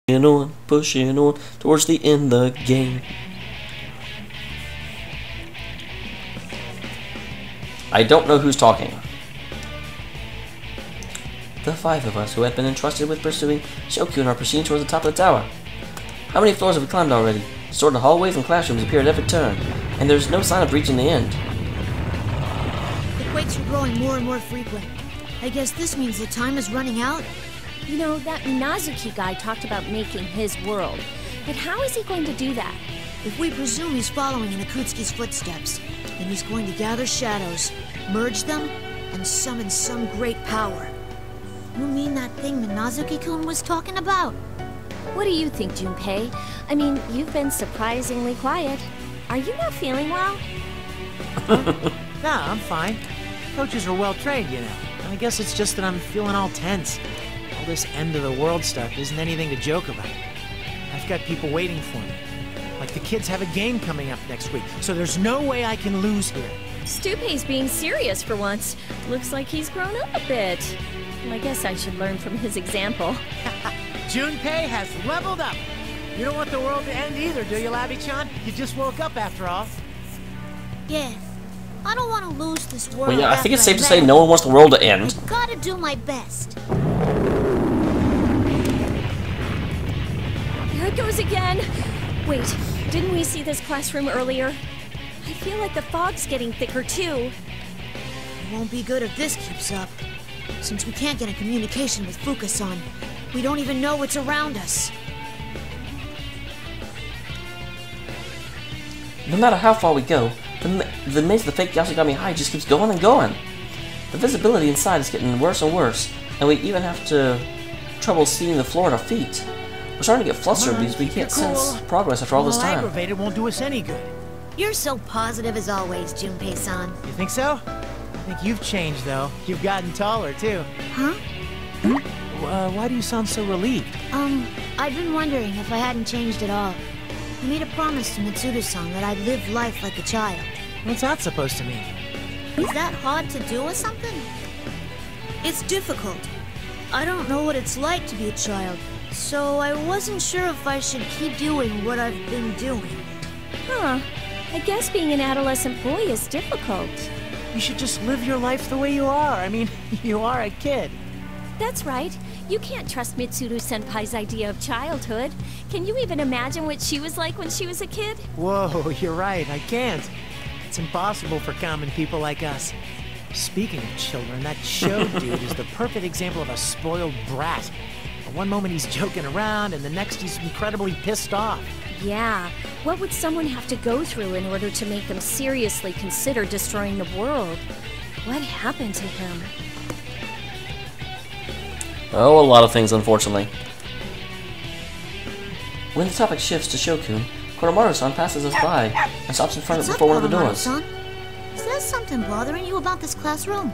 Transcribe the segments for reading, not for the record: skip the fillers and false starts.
pushing on towards the end of the game. I don't know who's talking. The five of us who have been entrusted with pursuing Shokyun are proceeding towards the top of the tower. How many floors have we climbed already? Assorted hallways and classrooms appear at every turn, and there's no sign of reaching the end. The quakes are growing more and more frequent. I guess this means the time is running out? You know, that Minazuki guy talked about making his world. But how is he going to do that? If we presume he's following in Akutsuki's footsteps, then he's going to gather shadows, merge them, and summon some great power. You mean that thing Minazuki-kun was talking about? What do you think, Junpei? I mean, you've been surprisingly quiet. Are you not feeling well? Nah, I'm fine. Coaches are well trained, you know. I guess it's just that I'm feeling all tense. All this end of the world stuff isn't anything to joke about. I've got people waiting for me. Like the kids have a game coming up next week, so there's no way I can lose here. Stupei's being serious for once. Looks like he's grown up a bit. I guess I should learn from his example. Junpei has leveled up. You don't want the world to end either, do you, Labby-chan? You just woke up after all. Yeah. I don't want to lose this world. Well, yeah, I think it's safe to say no one wants the world to end. Gotta do my best. Here it goes again. Wait, didn't we see this classroom earlier? I feel like the fog's getting thicker too. It won't be good if this keeps up. Since we can't get in communication with Fuka-san, we don't even know what's around us. No matter how far we go, the maze of the fake Yashigami High just keeps going and going. The visibility inside is getting worse and worse, and we even have trouble seeing the floor at our feet. We're starting to get flustered because we can't sense progress after all this time. Aggravated won't do us any good. You're so positive as always, Junpei-san. You think so? I think you've changed, though. You've gotten taller, too. Huh? Why do you sound so relieved? I've been wondering if I hadn't changed at all. I made a promise to Mitsuru-san that I'd live life like a child. What's that supposed to mean? Is that hard to do or something? It's difficult. I don't know what it's like to be a child, so I wasn't sure if I should keep doing what I've been doing. Huh. I guess being an adolescent boy is difficult. You should just live your life the way you are. I mean, you are a kid. That's right. You can't trust Mitsuru-senpai's idea of childhood. Can you even imagine what she was like when she was a kid? Whoa, you're right. I can't. It's impossible for common people like us. Speaking of children, that show dude is the perfect example of a spoiled brat. One moment he's joking around, and the next he's incredibly pissed off. Yeah. What would someone have to go through in order to make them seriously consider destroying the world? What happened to him? Oh, a lot of things, unfortunately. When the topic shifts to Shokyun, Koromaru-san passes us by and stops in front of before one of the doors. Is there something bothering you about this classroom?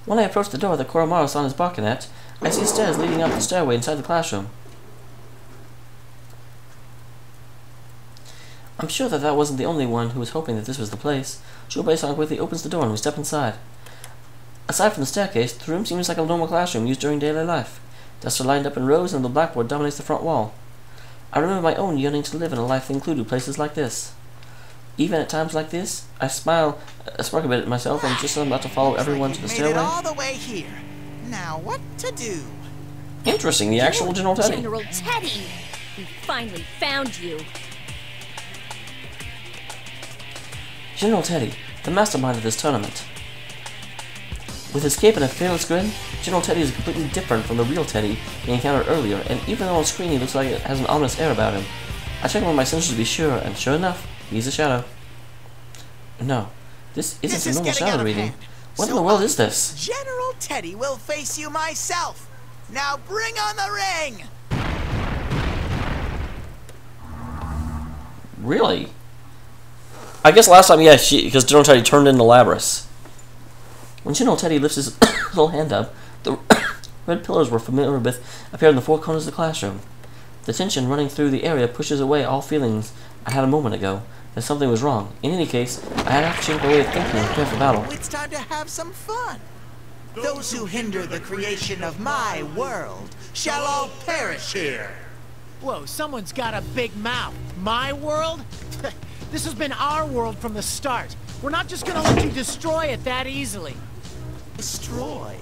When I approach the door that Koromaru-san is barking at, I see stairs leading up the stairway inside the classroom. I'm sure that wasn't the only one who was hoping that this was the place. Shubei-san quickly opens the door and we step inside. Aside from the staircase, the room seems like a normal classroom used during daily life. Desks are lined up in rows and the blackboard dominates the front wall. I remember my own yearning to live in a life that included places like this. Even at times like this, I smile, smirk a bit at myself, and just as I'm about to follow everyone to the stairway. Made it all the way here. Now what to do? Interesting, the actual General Teddy. General Teddy! We finally found you. General Teddy, the mastermind of this tournament. With his cape and a fearless grin, General Teddy is completely different from the real Teddy we encountered earlier, and even though on screen he looks like it has an ominous air about him. I check with my sensors to be sure, and sure enough, he's a shadow. No, this isn't a normal shadow reading. What in the world is this? General Teddy will face you myself. Now bring on the ring! Really? I guess last time, yeah, because General Teddy turned into Labras. When General Teddy lifts his little hand up, the red pillars we're familiar with appear in the four corners of the classroom. The tension running through the area pushes away all feelings I had a moment ago that something was wrong. In any case, I had to change my way of thinking and prepare for battle. It's time to have some fun. Those who hinder the creation of my world shall all perish here. Whoa, someone's got a big mouth. My world? This has been our world from the start. We're not just gonna let you destroy it that easily. Destroy?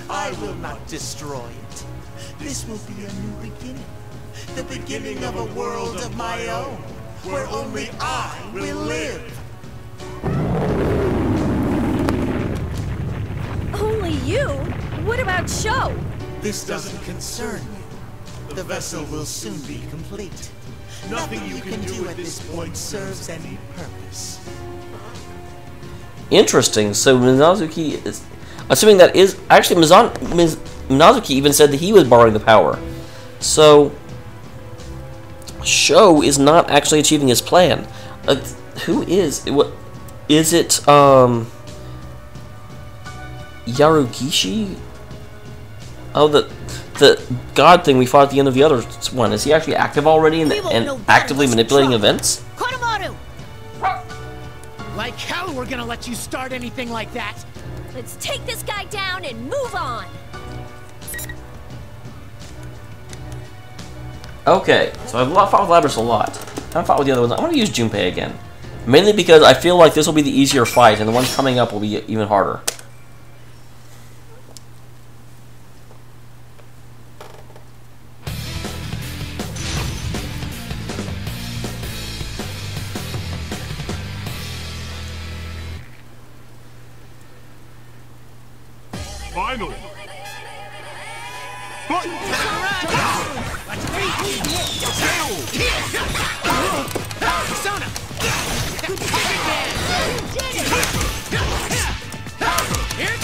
I will not destroy it. This will be a new beginning. The beginning of a world of my own, where only I will live. Only you? What about Sho? This doesn't concern you. The vessel will soon be complete. Nothing you can do at this point serves any purpose. Interesting. So Minazuki is assuming that is actually Minazuki even said that he was borrowing the power. So Sho is not actually achieving his plan. Who is? What is it? Yarugishi? Oh, the god thing we fought at the end of the other one. Is he actually active already and actively manipulating events? Konomaru! Like hell we're gonna let you start anything like that. Let's take this guy down and move on. Okay, so I've fought with Labrys a lot. I haven't fought with the other ones. I'm going to use Junpei again. Mainly because I feel like this will be the easier fight, and the ones coming up will be even harder. Finally! Persona! Here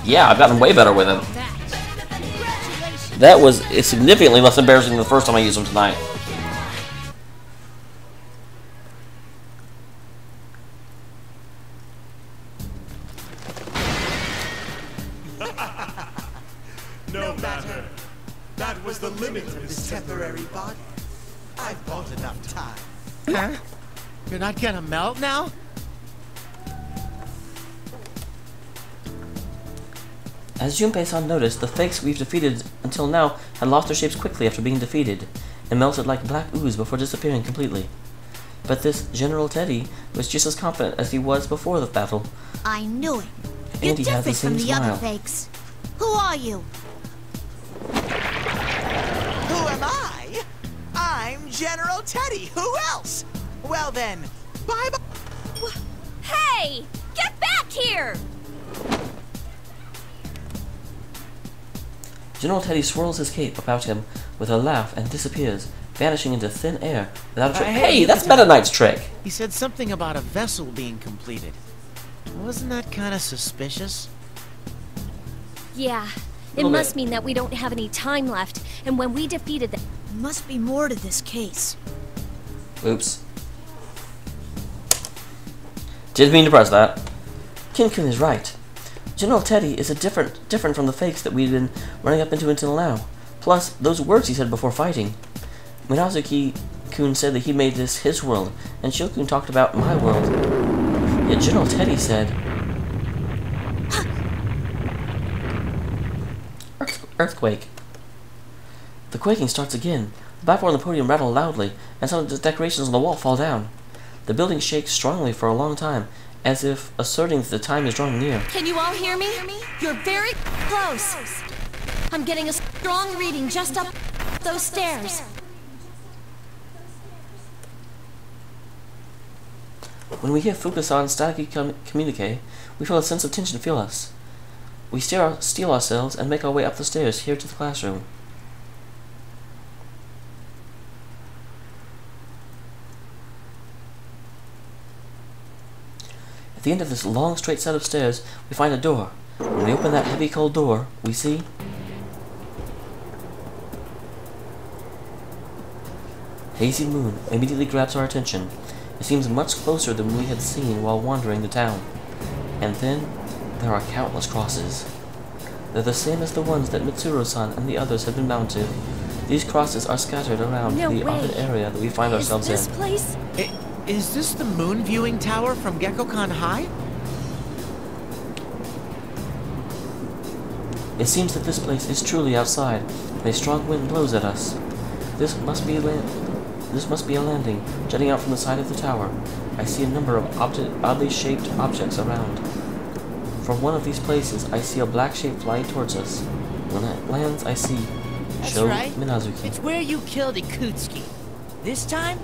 Yeah, I've gotten way better with him. That was significantly less embarrassing than the first time I used him tonight. No matter. That was the limit of this temporary body. I've bought enough time. Huh? You're not gonna melt now? As Junpei-san noticed, the fakes we've defeated until now had lost their shapes quickly after being defeated, and melted like black ooze before disappearing completely. But this General Teddy was just as confident as he was before the battle. I knew it. You're And he has the different from same the smile. other fakes. Who are you? Who am I? I'm General Teddy. Who else? Well then, bye-bye. Hey! Get back here! General Teddy swirls his cape about him with a laugh and disappears, vanishing into thin air without a trick. Hey, that's Meta Knight's trick! He said something about a vessel being completed. Wasn't that kind of suspicious? Yeah, it Little must bit. mean that we don't have any time left, and when we defeated the... Must be more to this case. Oops. Didn't mean to press that. Kin-kun is right. General Teddy is different from the fakes that we've been running up into until now. Plus, those words he said before fighting. Minazuki-kun said that he made this his world, and Shio-kun talked about my world. Yet General Teddy said... Earthquake. The quaking starts again. The platform on the podium rattle loudly, and some of the decorations on the wall fall down. The building shakes strongly for a long time, as if asserting that the time is drawing near. Can you all hear me? You're very close. I'm getting a strong reading just up those stairs. When we hear Fukasan's static communique, we feel a sense of tension fill us. We steel ourselves and make our way up the stairs here to the classroom. At the end of this long straight set of stairs, we find a door. When we open that heavy cold door, we see hazy moon immediately grabs our attention. It seems much closer than we had seen while wandering the town. And then, there are countless crosses. They're the same as the ones that Mitsuru-san and the others had been bound to. These crosses are scattered around the open area that we find ourselves in. Is this place? Is this the moon viewing tower from Gekkokan High? It seems that this place is truly outside, and a strong wind blows at us. This must be a landing, jutting out from the side of the tower. I see a number of oddly shaped objects around. From one of these places, I see a black shape flying towards us. When it lands, I see Sho Minazuki. It's where you killed Ikutsuki. This time,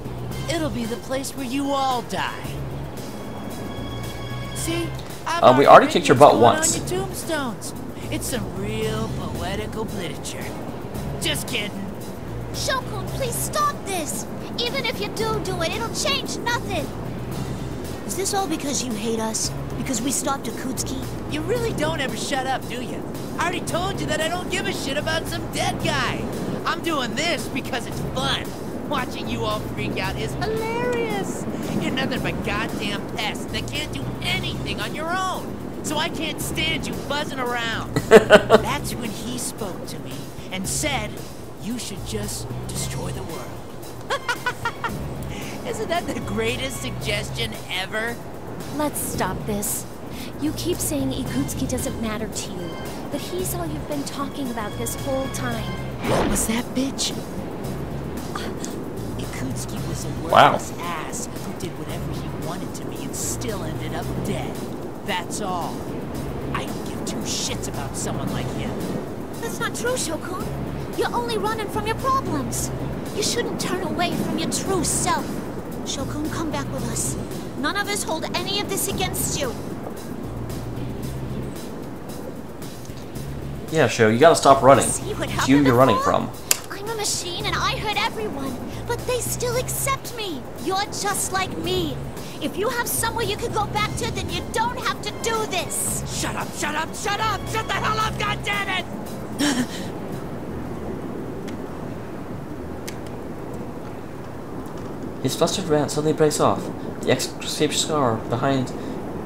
it'll be the place where you all die. See, we already kicked your butt once. On your tombstones. It's some real poetical literature. Just kidding. Shokun, please stop this! Even if you do it, it'll change nothing! Is this all because you hate us? Because we stopped Ikutsuki? You really don't ever shut up, do you? I already told you that I don't give a shit about some dead guy. I'm doing this because it's fun. Watching you all freak out is hilarious. You're nothing but goddamn pests that can't do anything on your own. So I can't stand you buzzing around. That's when he spoke to me and said, you should just destroy the world. Isn't that the greatest suggestion ever? Let's stop this. You keep saying Ikutsuki doesn't matter to you, but he's all you've been talking about this whole time. What was that, bitch? Ikutsuki was a worthless ass who did whatever he wanted to me and still ended up dead. That's all. I don't give two shits about someone like him. That's not true, Shokun. You're only running from your problems. You shouldn't turn away from your true self. Shokun, come back with us. None of us hold any of this against you. Yeah, Sho, you gotta stop running. It's you you're running from. I'm a machine and I hurt everyone, but they still accept me. You're just like me. If you have somewhere you could go back to, then you don't have to do this. Shut up, shut up, shut up! Shut the hell up, goddammit! His flustered rant suddenly breaks off. The X-shaped scar behind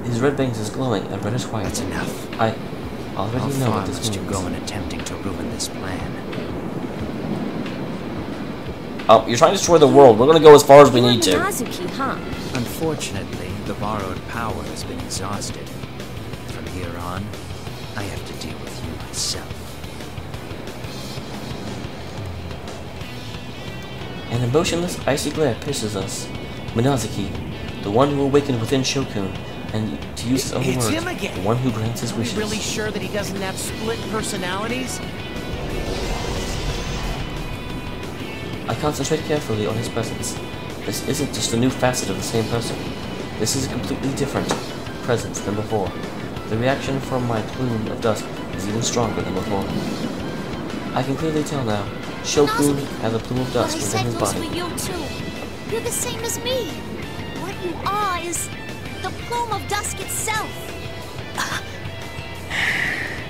his red bangs is glowing and reddish white. That's enough. I already know what this means. How far must you go in attempting to ruin this plan? Oh, you're trying to destroy the world. We're gonna go as far as we need to. Minazuki, huh? Unfortunately, the borrowed power has been exhausted. From here on, I have to deal with you myself. An emotionless, icy glare pierces us. Minazuki, the one who awakened within Shokun, and to use his own It's words, him again. the one who grants his wishes. Are you really sure that he doesn't have split personalities? I concentrate carefully on his presence. This isn't just a new facet of the same person. This is a completely different presence than before. The reaction from my plume of dust is even stronger than before. I can clearly tell now. Shokun has a plume of dust within his What I said body. goes for you too. You're the same as me. What you are is the plume of dusk itself.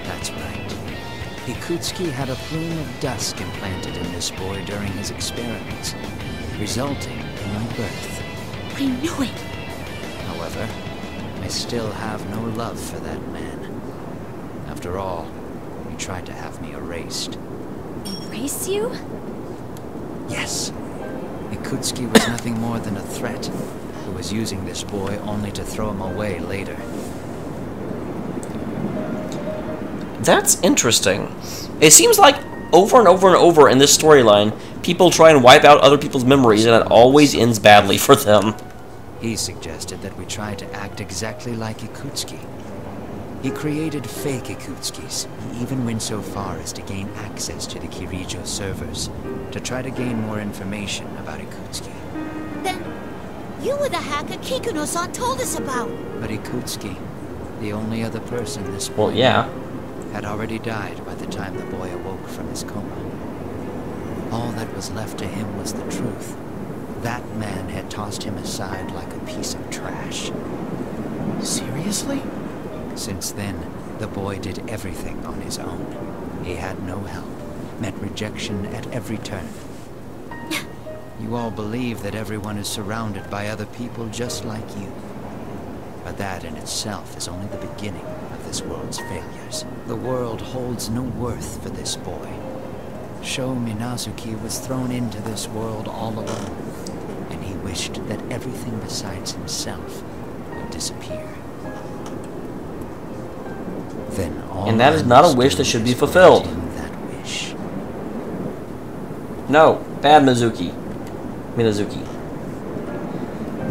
That's right. Ikutsuki had a plume of dusk implanted in this boy during his experiments, resulting in my birth. I knew it. However, I still have no love for that man. After all, he tried to have me erased. Erase you? Yes. Ikutsuki was nothing more than a threat, who was using this boy only to throw him away later. That's interesting. It seems like over and over and over in this storyline, people try and wipe out other people's memories, and it always ends badly for them. He suggested that we try to act exactly like Ikutsuki. He created fake Ikutskis. He even went so far as to gain access to the Kirijo servers, to try to gain more information about Ikutsuki. Then you were the hacker Kikuno-san told us about. But Ikutsuki, the only other person this Well, yeah. had already died by the time the boy awoke from his coma. All that was left to him was the truth. That man had tossed him aside like a piece of trash. Seriously? Since then, the boy did everything on his own. He had no help, met rejection at every turn. You all believe that everyone is surrounded by other people just like you. But that in itself is only the beginning of this world's failures. The world holds no worth for this boy. Sho Minazuki was thrown into this world all alone, and he wished that everything besides himself would disappear. Then all And that is not a wish that should be fulfilled. That wish. No, bad Minazuki.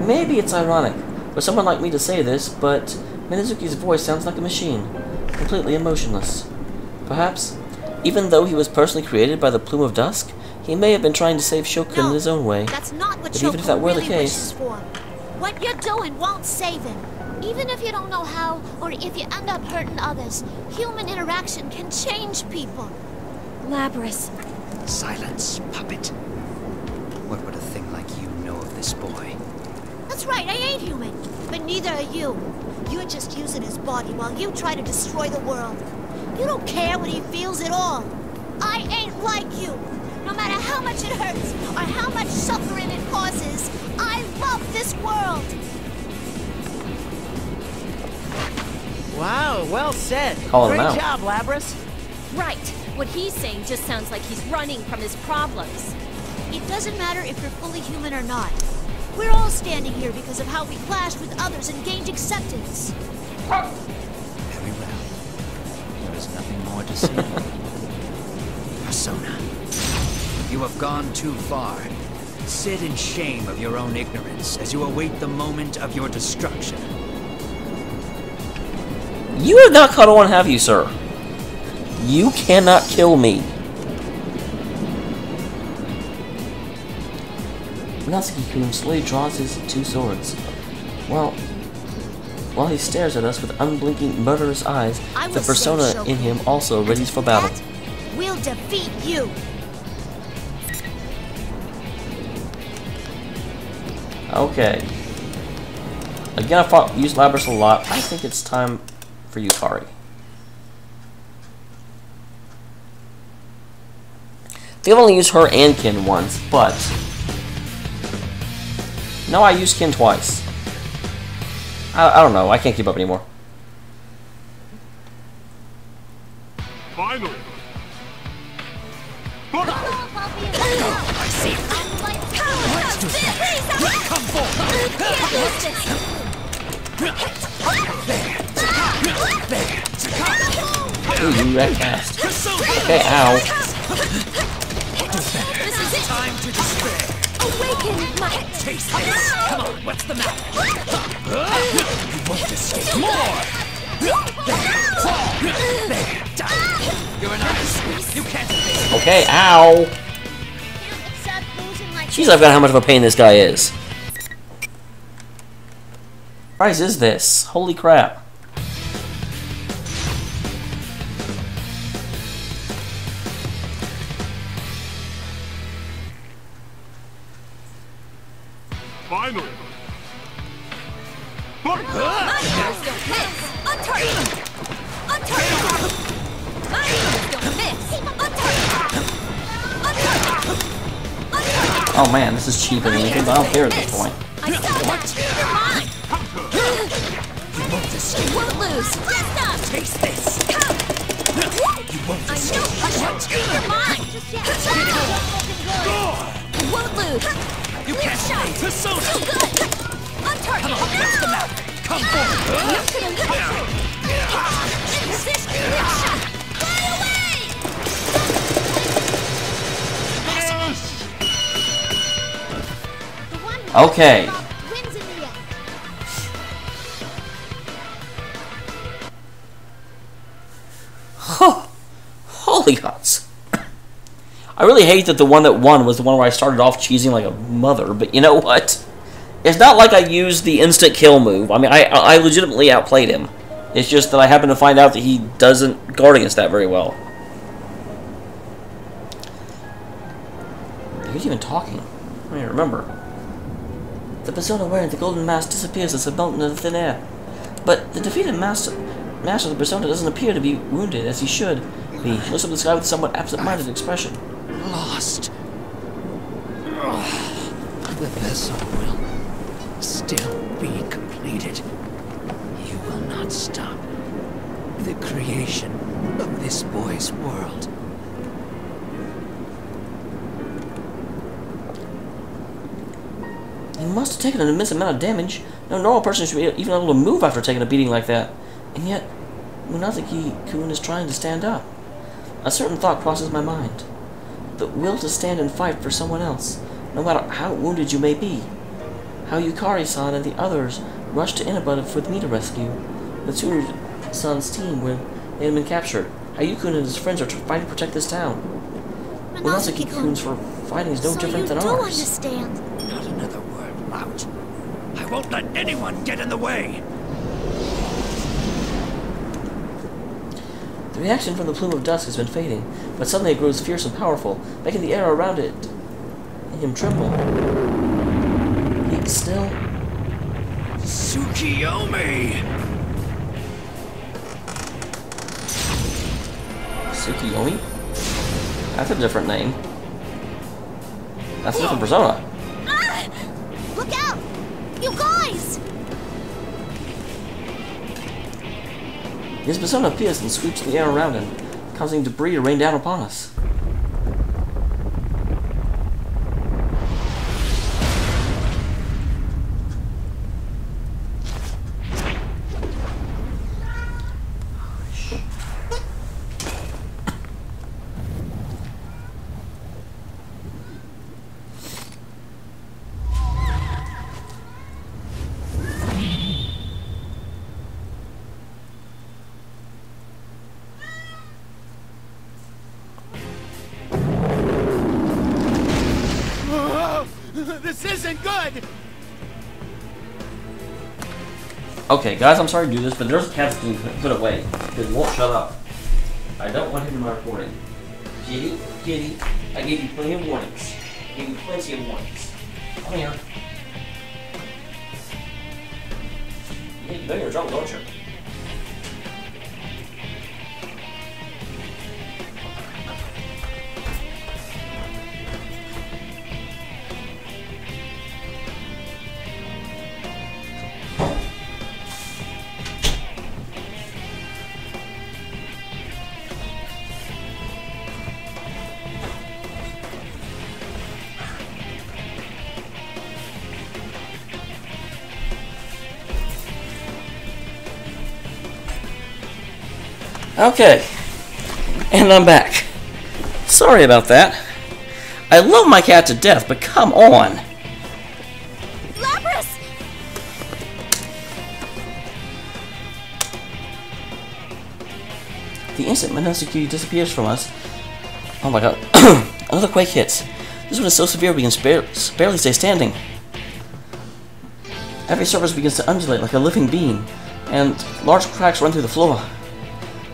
Maybe it's ironic for someone like me to say this, but Minazuki's voice sounds like a machine, completely emotionless. Perhaps, even though he was personally created by the Plume of Dusk, he may have been trying to save Shokun in his own way. That's not what But even if that Shokun were the really case, wishes for. What you're doing won't save him. Even if you don't know how, or if you end up hurting others, human interaction can change people. Labrys. Silence, puppet. What would a thing like you know of this boy? That's right, I ain't human. But neither are you. You're just using his body while you try to destroy the world. You don't care what he feels at all. I ain't like you. No matter how much it hurts, or how much suffering it causes, I love this world. Wow, well said. Call him Great out. job, Labrys. Right. What he's saying just sounds like he's running from his problems. It doesn't matter if you're fully human or not. We're all standing here because of how we clashed with others and gained acceptance. Very well. There is nothing more to say. Persona, you have gone too far. Sit in shame of your own ignorance as you await the moment of your destruction. you have not caught on, have you, sir? You cannot kill me. Minazuki-kun slowly draws his two swords. While he stares at us with unblinking, murderous eyes, the persona in him also readies for battle. We'll defeat you. Okay. Again, I've used Labrys a lot. I think it's time for Yukari. They've only used her and Kin once, but... No, I used Kin twice. I don't know. I can't keep up anymore. Finally! I see. Let's do this. Come forward. Ooh, you red cast. Okay, ow. This is it. Time to despair. Awaken my... Taste this. Come on, what's the matter? You won't escape. More! There, die. You're an ice. You can't escape. Okay, ow. Jeez, I've got how much of a pain this guy is. What price is this? Holy crap. Finally! Oh man, this is cheaper than anything, but I don't care at this point. I saw that! You're mine! You won't lose! Just up! Taste this. You won't I know you're mine! You won't lose! You can't stay. Persona. So good! On target! Come on, what's the matter? Come forward. You couldn't in position! Good shot! Fly away! Okay. Wins in the end. Holy gods. I really hate that the one that won was the one where I started off cheesing like a mother, but you know what? It's not like I used the instant kill move. I mean, I legitimately outplayed him. It's just that I happen to find out that he doesn't guard against that very well. Who's even talking? I don't even remember. The persona wearing the golden mask disappears as it melts into thin air. But the defeated master of the persona doesn't appear to be wounded as he should be. He looks up at the sky with a somewhat absent-minded expression. Lost. The vessel will still be completed. You will not stop the creation of this boy's world. He must have taken an immense amount of damage. No normal person should be even able to move after taking a beating like that. And yet, Munazaki-kun is trying to stand up. A certain thought crosses my mind. The will to stand and fight for someone else, no matter how wounded you may be. How Yukari-san and the others rushed to Inaba for me to rescue the Tsuru-san's team when they had been captured. How Yukun and his friends are fighting to protect this town. Munazaki-kun's for fighting is no different than ours. So you do understand. Not another word, lout. I won't let anyone get in the way. The reaction from the plume of dust has been fading, but suddenly it grows fierce and powerful, making the air around it and him tremble. He still... Tsukiyomi! Tsukiyomi? That's a different name. That's a different persona. Ah! Look out! You guys! His persona appears and sweeps the air around him, causing debris to rain down upon us. This isn't good! Okay, guys, I'm sorry to do this, but there's a cat that's being put away because he won't shut up. I don't want him in my recording. Kitty, kitty, I gave you plenty of warnings. I gave you plenty of warnings. Come here. You know you're in trouble, don't you? Okay, and I'm back. Sorry about that. I love my cat to death, but come on. Lapras! The instant Munazaki disappears from us. Oh my god. Another quake hits. This one is so severe we can barely stay standing. Every surface begins to undulate like a living beam, and large cracks run through the floor.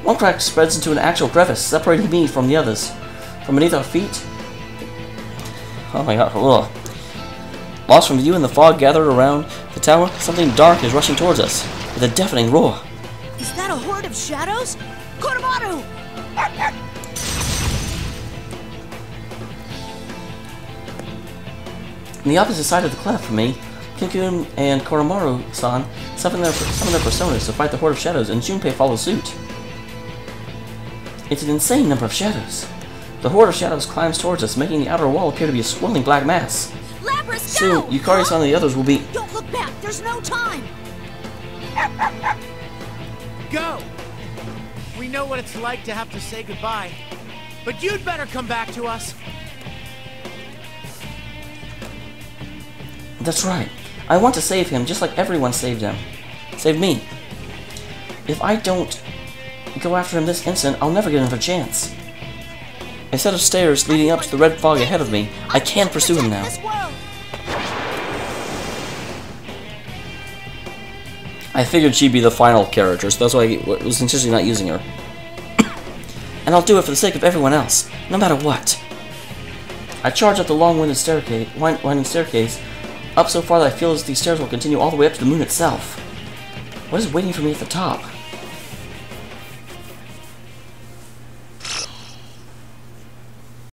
One crack spreads into an actual crevice, separating me from the others. From beneath our feet... Oh my god, ugh. Lost from view in the fog gathered around the tower, something dark is rushing towards us, with a deafening roar. Is that a horde of shadows? Koromaru! On the opposite side of the cleft from me, Kinkun and Koromaru-san summon their personas to fight the horde of shadows, and Junpei follows suit. It's an insane number of shadows. The horde of shadows climbs towards us, making the outer wall appear to be a swirling black mass. Lapras, Soon, go! Yukari-san and the others will be... Don't look back, there's no time! Go! We know what it's like to have to say goodbye. But you'd better come back to us. That's right. I want to save him, just like everyone saved him. Save me. If I don't go after him this instant, I'll never get another chance. A set of stairs leading up to the red fog ahead of me. I can't pursue him now. I figured she'd be the final character, so that's why I was intentionally not using her. And I'll do it for the sake of everyone else, no matter what. I charge up the long-winding staircase, up so far that I feel as these stairs will continue all the way up to the moon itself. What is waiting for me at the top?